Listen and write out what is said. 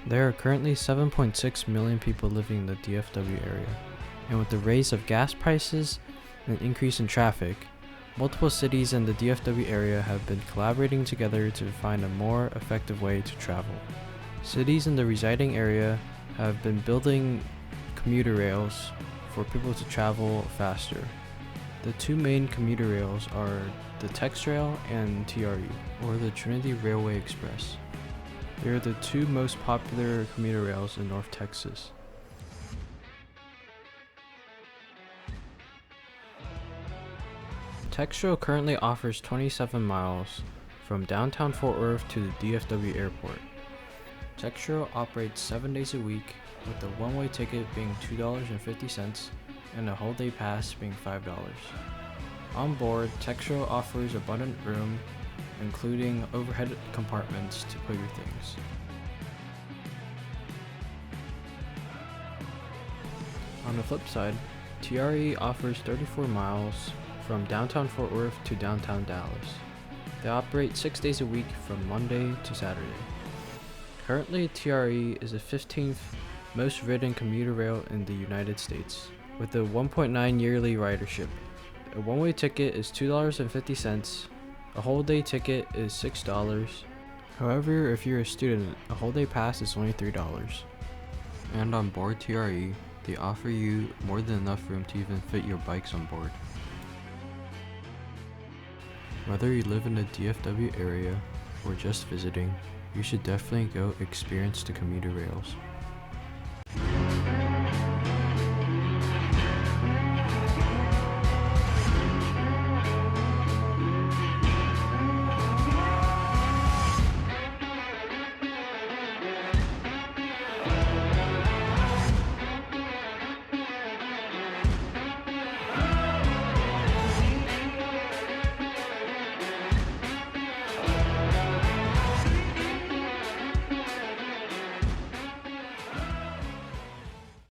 There are currently 7.6 million people living in the DFW area, and with the rise of gas prices and increase in traffic, multiple cities in the DFW area have been collaborating together to find a more effective way to travel. Cities in the residing area have been building commuter rails for people to travel faster. The two main commuter rails are the TEXRail and TRE, or the Trinity Railway Express. They are the two most popular commuter rails in North Texas. TEXRail currently offers 27 miles from downtown Fort Worth to the DFW airport. TEXRail operates 7 days a week, with the one-way ticket being $2.50 and a whole day pass being $5. On board, TEXRail offers abundant room, including overhead compartments to put your things. On the flip side, TRE offers 34 miles from downtown Fort Worth to downtown Dallas. They operate 6 days a week from Monday to Saturday. Currently, TRE is the 15th most ridden commuter rail in the United States, with a 1.9 yearly ridership. A one-way ticket is $2.50. A whole day ticket is $6. However, if you're a student, a whole day pass is only $3. And on board TRE, they offer you more than enough room to even fit your bikes on board. Whether you live in the DFW area or just visiting, you should definitely go experience the commuter rails.